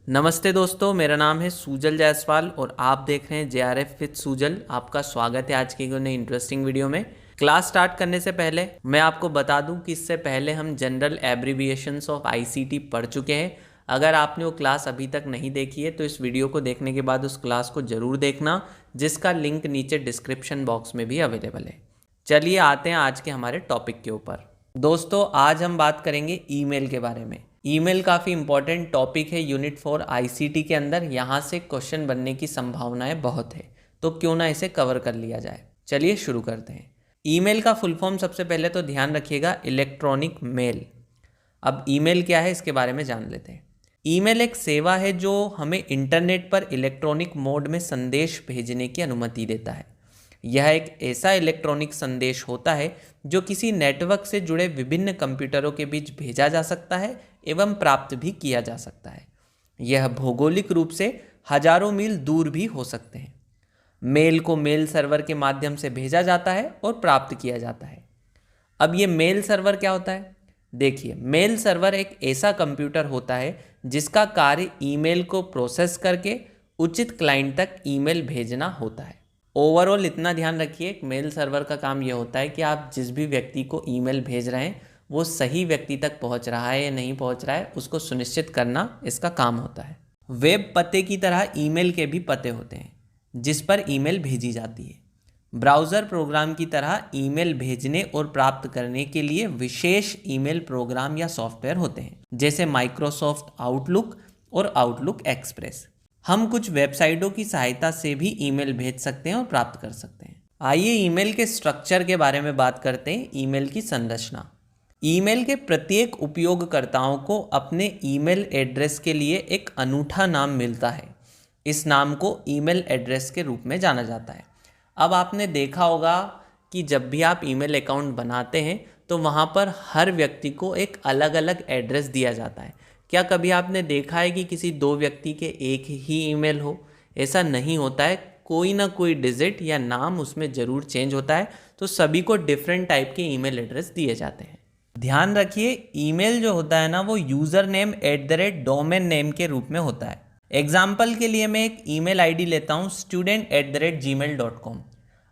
नमस्ते दोस्तों, मेरा नाम है सूजल जायसवाल और आप देख रहे हैं जेआरएफ विद सूजल। आपका स्वागत है आज की नई इंटरेस्टिंग वीडियो में। क्लास स्टार्ट करने से पहले मैं आपको बता दूं कि इससे पहले हम जनरल एब्रीविएशंस ऑफ आईसीटी पढ़ चुके हैं। अगर आपने वो क्लास अभी तक नहीं देखी है तो इस वीडियो को देखने के बाद उस क्लास को ज़रूर देखना, जिसका लिंक नीचे डिस्क्रिप्शन बॉक्स में भी अवेलेबल है। चलिए आते हैं आज के हमारे टॉपिक के ऊपर। दोस्तों, आज हम बात करेंगे ईमेल के बारे में। ईमेल काफ़ी इंपॉर्टेंट टॉपिक है यूनिट 4 आईसीटी के अंदर। यहाँ से क्वेश्चन बनने की संभावनाएं बहुत है, तो क्यों ना इसे कवर कर लिया जाए। चलिए शुरू करते हैं। ईमेल का फुल फॉर्म सबसे पहले तो ध्यान रखिएगा, इलेक्ट्रॉनिक मेल। अब ईमेल क्या है इसके बारे में जान लेते हैं। ईमेल एक सेवा है जो हमें इंटरनेट पर इलेक्ट्रॉनिक मोड में संदेश भेजने की अनुमति देता है। यह एक ऐसा इलेक्ट्रॉनिक संदेश होता है जो किसी नेटवर्क से जुड़े विभिन्न कंप्यूटरों के बीच भेजा जा सकता है एवं प्राप्त भी किया जा सकता है। यह भौगोलिक रूप से हजारों मील दूर भी हो सकते हैं। मेल को मेल सर्वर के माध्यम से भेजा जाता है और प्राप्त किया जाता है। अब ये मेल सर्वर क्या होता है? देखिए, मेल सर्वर एक ऐसा कंप्यूटर होता है जिसका कार्य ईमेल को प्रोसेस करके उचित क्लाइंट तक ईमेल भेजना होता है। ओवरऑल इतना ध्यान रखिए, एक मेल सर्वर का काम यह होता है कि आप जिस भी व्यक्ति को ईमेल भेज रहे हैं वो सही व्यक्ति तक पहुंच रहा है या नहीं पहुंच रहा है, उसको सुनिश्चित करना इसका काम होता है। वेब पते की तरह ईमेल के भी पते होते हैं जिस पर ईमेल भेजी जाती है। ब्राउज़र प्रोग्राम की तरह ईमेल भेजने और प्राप्त करने के लिए विशेष ईमेल प्रोग्राम या सॉफ्टवेयर होते हैं, जैसे माइक्रोसॉफ्ट आउटलुक और आउटलुक एक्सप्रेस। हम कुछ वेबसाइटों की सहायता से भी ईमेल भेज सकते हैं और प्राप्त कर सकते हैं। आइए ईमेल के स्ट्रक्चर के बारे में बात करते हैं। ईमेल की संरचना। ईमेल के प्रत्येक उपयोगकर्ताओं को अपने ईमेल एड्रेस के लिए एक अनूठा नाम मिलता है। इस नाम को ईमेल एड्रेस के रूप में जाना जाता है। अब आपने देखा होगा कि जब भी आप ईमेल अकाउंट बनाते हैं तो वहाँ पर हर व्यक्ति को एक अलग अलग एड्रेस दिया जाता है। क्या कभी आपने देखा है कि किसी दो व्यक्ति के एक ही ईमेल हो? ऐसा नहीं होता है, कोई ना कोई डिजिट या नाम उसमें ज़रूर चेंज होता है। तो सभी को डिफरेंट टाइप के ईमेल एड्रेस दिए जाते हैं। ध्यान रखिए, ईमेल जो होता है ना, वो यूज़र नेम @डोमेन नेम के रूप में होता है। एग्जाम्पल के लिए मैं एक ईमेल आईडी लेता हूँ student@gmail.com।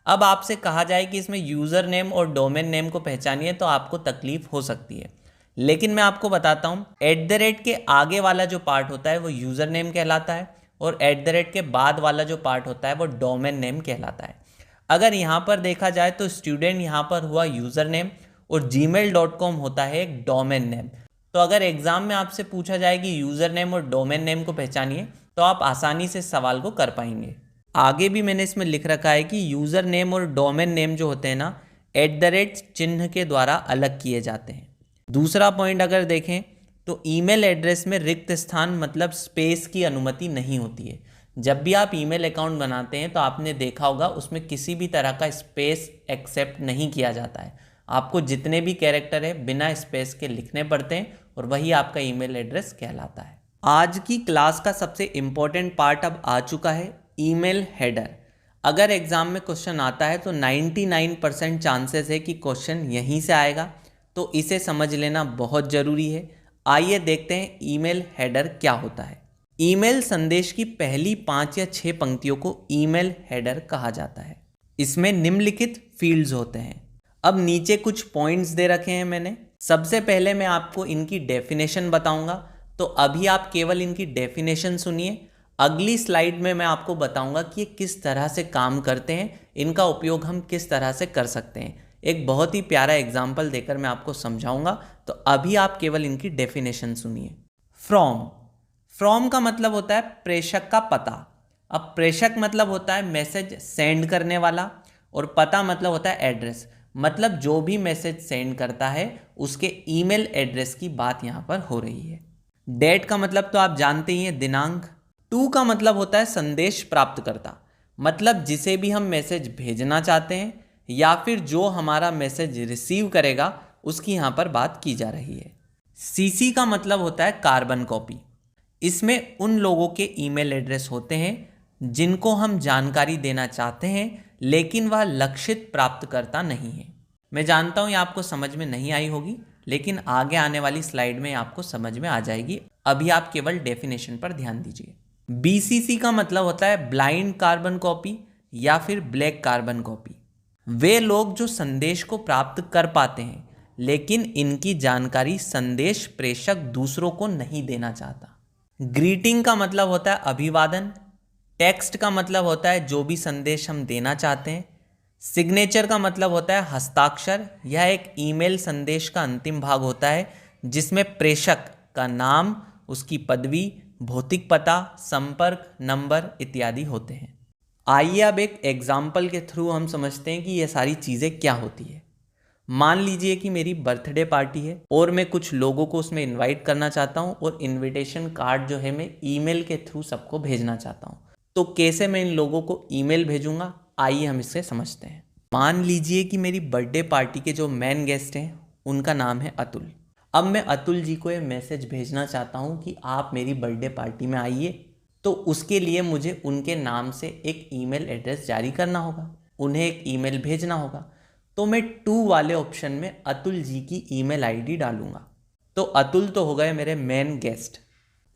अब आपसे कहा जाए कि इसमें यूज़र नेम और डोमेन नेम को पहचानिए तो आपको तकलीफ हो सकती है, लेकिन मैं आपको बताता हूँ, के आगे वाला जो पार्ट होता है वो यूज़र नेम कहलाता है और के बाद वाला जो पार्ट होता है वो डोमेन नेम कहलाता है। अगर यहाँ पर देखा जाए तो स्टूडेंट यहाँ पर हुआ यूज़र नेम और gmail.com होता है एक डोमेन नेम। तो अगर एग्जाम में आपसे पूछा जाए कि यूज़र नेम और डोमेन नेम को पहचानिए तो आप आसानी से सवाल को कर पाएंगे। आगे भी मैंने इसमें लिख रखा है कि यूज़र नेम और डोमेन नेम जो होते हैं ना, चिन्ह के द्वारा अलग किए जाते हैं। दूसरा पॉइंट अगर देखें तो ईमेल एड्रेस में रिक्त स्थान मतलब स्पेस की अनुमति नहीं होती है। जब भी आप ईमेल अकाउंट बनाते हैं तो आपने देखा होगा उसमें किसी भी तरह का स्पेस एक्सेप्ट नहीं किया जाता है। आपको जितने भी कैरेक्टर है बिना स्पेस के लिखने पड़ते हैं और वही आपका ईमेल एड्रेस कहलाता है। आज की क्लास का सबसे इम्पोर्टेंट पार्ट अब आ चुका है, ईमेल हेडर। अगर एग्जाम में क्वेश्चन आता है तो 99% चांसेस है कि क्वेश्चन यहीं से आएगा, तो इसे समझ लेना बहुत ज़रूरी है। आइए देखते हैं ईमेल हेडर क्या होता है। ईमेल संदेश की पहली 5 या 6 पंक्तियों को ईमेल हेडर कहा जाता है। इसमें निम्नलिखित फील्ड्स होते हैं। अब नीचे कुछ पॉइंट्स दे रखे हैं मैंने। सबसे पहले मैं आपको इनकी डेफिनेशन बताऊंगा, तो अभी आप केवल इनकी डेफिनेशन सुनिए। अगली स्लाइड में मैं आपको बताऊंगा कि ये किस तरह से काम करते हैं, इनका उपयोग हम किस तरह से कर सकते हैं। एक बहुत ही प्यारा एग्जाम्पल देकर मैं आपको समझाऊंगा, तो अभी आप केवल इनकी डेफिनेशन सुनिए। फ्रॉम का मतलब होता है प्रेषक का पता। अब प्रेषक मतलब होता है मैसेज सेंड करने वाला और पता मतलब होता है एड्रेस। मतलब जो भी मैसेज सेंड करता है उसके ईमेल एड्रेस की बात यहाँ पर हो रही है। डेट का मतलब तो आप जानते ही हैं, दिनांक। टू का मतलब होता है संदेश प्राप्तकर्ता, मतलब जिसे भी हम मैसेज भेजना चाहते हैं या फिर जो हमारा मैसेज रिसीव करेगा उसकी यहाँ पर बात की जा रही है। सीसी का मतलब होता है कार्बन कॉपी। इसमें उन लोगों के ईमेल एड्रेस होते हैं जिनको हम जानकारी देना चाहते हैं लेकिन वह लक्षित प्राप्तकर्ता नहीं है। मैं जानता हूँ ये आपको समझ में नहीं आई होगी, लेकिन आगे आने वाली स्लाइड में आपको समझ में आ जाएगी। अभी आप केवल डेफिनेशन पर ध्यान दीजिए। BCC का मतलब होता है ब्लाइंड कार्बन कॉपी या फिर ब्लैक कार्बन कॉपी। वे लोग जो संदेश को प्राप्त कर पाते हैं लेकिन इनकी जानकारी संदेश प्रेषक दूसरों को नहीं देना चाहता। ग्रीटिंग का मतलब होता है अभिवादन। टेक्स्ट का मतलब होता है जो भी संदेश हम देना चाहते हैं। सिग्नेचर का मतलब होता है हस्ताक्षर। यह एक ईमेल संदेश का अंतिम भाग होता है जिसमें प्रेषक का नाम, उसकी पदवी, भौतिक पता, संपर्क नंबर इत्यादि होते हैं। आइए अब एक एग्जाम्पल के थ्रू हम समझते हैं कि ये सारी चीज़ें क्या होती है। मान लीजिए कि मेरी बर्थडे पार्टी है और मैं कुछ लोगों को उसमें इनवाइट करना चाहता हूँ और इनविटेशन कार्ड जो है मैं ईमेल के थ्रू सबको भेजना चाहता हूँ। तो कैसे मैं इन लोगों को ईमेल भेजूंगा, आइए हम इससे समझते हैं। मान लीजिए कि मेरी बर्थडे पार्टी के जो मेन गेस्ट हैं उनका नाम है अतुल। अब मैं अतुल जी को ये मैसेज भेजना चाहता हूँ कि आप मेरी बर्थडे पार्टी में आइए। तो उसके लिए मुझे उनके नाम से एक ईमेल एड्रेस जारी करना होगा, उन्हें एक ईमेल भेजना होगा। तो मैं 2 वाले ऑप्शन में अतुल जी की ईमेल आईडी डालूंगा। तो अतुल तो हो गए मेरे मेन गेस्ट,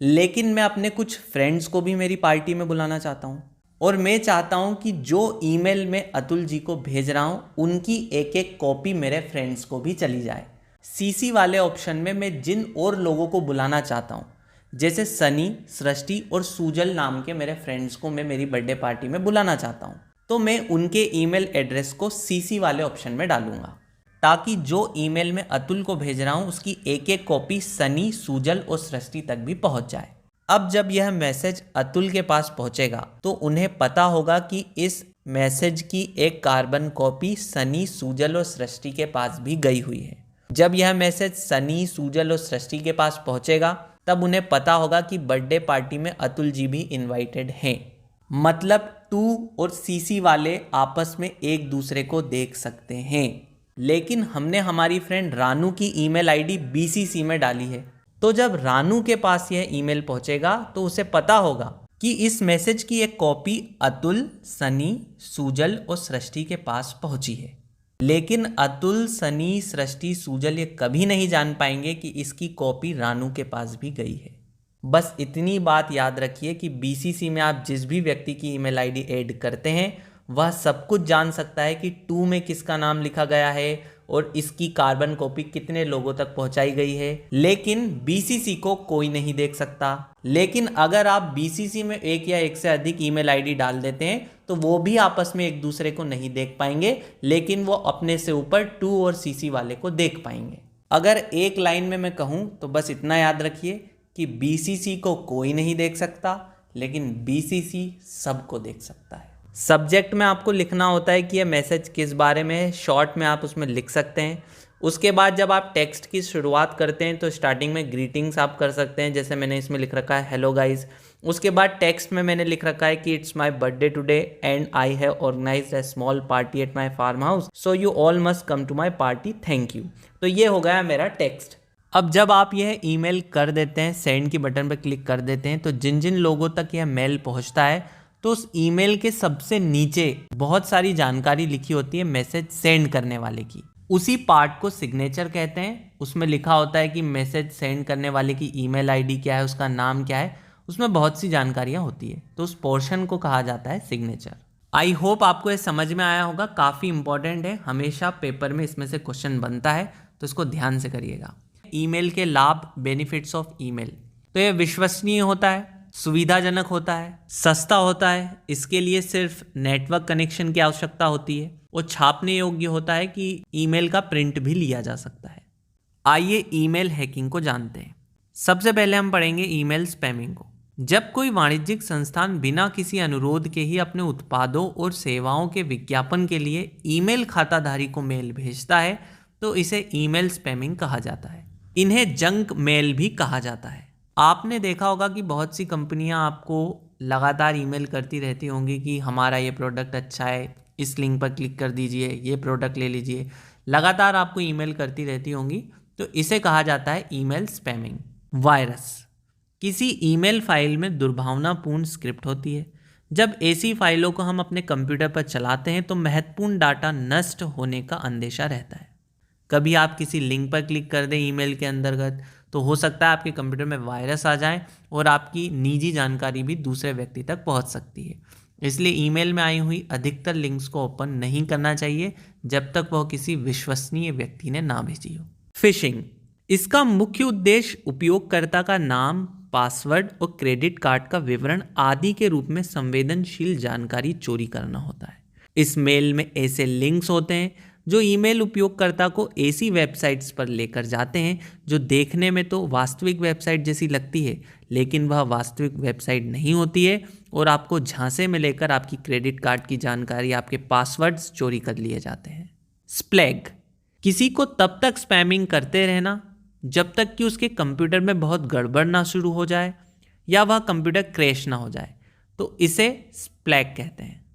लेकिन मैं अपने कुछ फ्रेंड्स को भी मेरी पार्टी में बुलाना चाहता हूँ और मैं चाहता हूँ कि जो ईमेल मैं अतुल जी को भेज रहा हूँ उनकी एक एक कॉपी मेरे फ्रेंड्स को भी चली जाए। CC वाले ऑप्शन में मैं जिन और लोगों को बुलाना चाहता हूँ, जैसे सनी, सृष्टि और सूजल नाम के मेरे फ्रेंड्स को मैं मेरी बर्थडे पार्टी में बुलाना चाहता हूँ, तो मैं उनके ईमेल एड्रेस को CC वाले ऑप्शन में डालूंगा ताकि जो ईमेल मैं अतुल को भेज रहा हूँ उसकी एक एक कॉपी सनी, सूजल और सृष्टि तक भी पहुँच जाए। अब जब यह मैसेज अतुल के पास पहुँचेगा तो उन्हें पता होगा कि इस मैसेज की एक कार्बन कॉपी सनी, सूजल और सृष्टि के पास भी गई हुई है। जब यह मैसेज सनी, सूजल और सृष्टि के पास पहुँचेगा तब उन्हें पता होगा कि बर्थडे पार्टी में अतुल जी भी इन्वाइटेड हैं। मतलब 2 और CC वाले आपस में एक दूसरे को देख सकते हैं। लेकिन हमने हमारी फ्रेंड रानू की ईमेल आईडी BCC में डाली है, तो जब रानू के पास यह ईमेल पहुंचेगा तो उसे पता होगा कि इस मैसेज की एक कॉपी अतुल, सनी, सूजल और सृष्टि के पास पहुंची है। लेकिन अतुल, सनी, सृष्टि, सूजल ये कभी नहीं जान पाएंगे कि इसकी कॉपी रानू के पास भी गई है। बस इतनी बात याद रखिए कि BCC में आप जिस भी व्यक्ति की ईमेल आईडी ऐड करते हैं वह सब कुछ जान सकता है कि 2 में किसका नाम लिखा गया है और इसकी कार्बन कॉपी कितने लोगों तक पहुंचाई गई है, लेकिन BCC को कोई नहीं देख सकता। लेकिन अगर आप BCC में एक या एक से अधिक ईमेल आईडी डाल देते हैं तो वो भी आपस में एक दूसरे को नहीं देख पाएंगे, लेकिन वो अपने से ऊपर 2 और CC वाले को देख पाएंगे। अगर एक लाइन में मैं कहूँ तो बस इतना याद रखिए कि BCC को कोई नहीं देख सकता, लेकिन BCC सबको देख सकता है। सब्जेक्ट में आपको लिखना होता है कि यह मैसेज किस बारे में है, शॉर्ट में आप उसमें लिख सकते हैं। उसके बाद जब आप टेक्स्ट की शुरुआत करते हैं तो स्टार्टिंग में ग्रीटिंग्स आप कर सकते हैं, जैसे मैंने इसमें लिख रखा है हेलो गाइज। उसके बाद टेक्स्ट में मैंने लिख रखा है कि it's my birthday today and I have organised a small party at my farm house, so you all must come to my party, thank you. तो ये हो गया मेरा टेक्स्ट। अब जब आप यह ईमेल कर देते हैं, सेंड की बटन पर क्लिक कर देते हैं, तो जिन जिन लोगों तक यह मेल पहुंचता है तो उस ईमेल के सबसे नीचे बहुत सारी जानकारी लिखी होती है मैसेज सेंड करने वाले की। उसी पार्ट को सिग्नेचर कहते हैं। उसमें लिखा होता है कि मैसेज सेंड करने वाले की ईमेल आईडी क्या है, उसका नाम क्या है, उसमें बहुत सी जानकारियां होती है, तो उस पोर्शन को कहा जाता है सिग्नेचर। आई होप आपको ये समझ में आया होगा, काफ़ी इंपॉर्टेंट है, हमेशा पेपर में इसमें से क्वेश्चन बनता है, तो इसको ध्यान से करिएगा। ईमेल के लाभ, बेनिफिट्स ऑफ ईमेल, तो ये विश्वसनीय होता है, सुविधाजनक होता है, सस्ता होता है, इसके लिए सिर्फ नेटवर्क कनेक्शन की आवश्यकता होती है, और छापने योग्य होता है कि ईमेल का प्रिंट भी लिया जा सकता है। आइए ईमेल हैकिंग को जानते हैं। सबसे पहले हम पढ़ेंगे ईमेल स्पैमिंग को। जब कोई वाणिज्यिक संस्थान बिना किसी अनुरोध के ही अपने उत्पादों और सेवाओं के विज्ञापन के लिए ईमेल खाताधारी को मेल भेजता है तो इसे ईमेल स्पैमिंग कहा जाता है। इन्हें जंक मेल भी कहा जाता है। आपने देखा होगा कि बहुत सी कंपनियां आपको लगातार ईमेल करती रहती होंगी कि हमारा ये प्रोडक्ट अच्छा है, इस लिंक पर क्लिक कर दीजिए, ये प्रोडक्ट ले लीजिए, लगातार आपको ईमेल करती रहती होंगी, तो इसे कहा जाता है ईमेल स्पैमिंग। वायरस, किसी ईमेल फाइल में दुर्भावनापूर्ण स्क्रिप्ट होती है। जब ऐसी फाइलों को हम अपने कंप्यूटर पर चलाते हैं तो महत्वपूर्ण डाटा नष्ट होने का अंदेशा रहता है। कभी आप किसी लिंक पर क्लिक कर दें ईमेल के अंतर्गत तो हो सकता है आपके कंप्यूटर में वायरस आ जाए और आपकी निजी जानकारी भी दूसरे व्यक्ति तक पहुंच सकती है। इसलिए ईमेल में आई हुई अधिकतर लिंक्स को ओपन नहीं करना चाहिए जब तक वह किसी विश्वसनीय व्यक्ति ने ना भेजी हो। फिशिंग, इसका मुख्य उद्देश्य उपयोगकर्ता का नाम, पासवर्ड और क्रेडिट कार्ड का विवरण आदि के रूप में संवेदनशील जानकारी चोरी करना होता है। इस मेल में ऐसे लिंक्स होते हैं जो ईमेल उपयोगकर्ता को ऐसी वेबसाइट्स पर लेकर जाते हैं जो देखने में तो वास्तविक वेबसाइट जैसी लगती है, लेकिन वह वास्तविक वेबसाइट नहीं होती है और आपको झांसे में लेकर आपकी क्रेडिट कार्ड की जानकारी, आपके पासवर्ड्स चोरी कर लिए जाते हैं। स्प्लैग, किसी को तब तक स्पैमिंग करते रहना जब तक कि उसके कंप्यूटर में बहुत गड़बड़ ना शुरू हो जाए या वह कंप्यूटर क्रैश ना हो जाए, तो इसे स्प्लैग कहते हैं।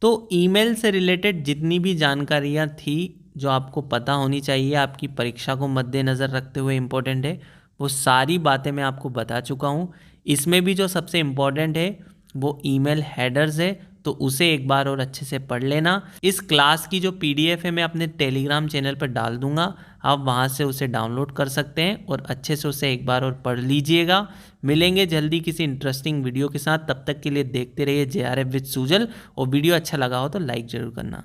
तो ईमेल से रिलेटेड जितनी भी जानकारियाँ थी जो आपको पता होनी चाहिए, आपकी परीक्षा को मद्देनज़र रखते हुए इम्पोर्टेंट है, वो सारी बातें मैं आपको बता चुका हूँ। इसमें भी जो सबसे इम्पोर्टेंट है वो ईमेल हेडर्स है, तो उसे एक बार और अच्छे से पढ़ लेना। इस क्लास की जो PDF है मैं अपने टेलीग्राम चैनल पर डाल दूंगा, आप वहां से उसे डाउनलोड कर सकते हैं और अच्छे से उसे एक बार और पढ़ लीजिएगा। मिलेंगे जल्दी किसी इंटरेस्टिंग वीडियो के साथ, तब तक के लिए देखते रहिए JRF विद सूजल, और वीडियो अच्छा लगा हो तो लाइक ज़रूर करना।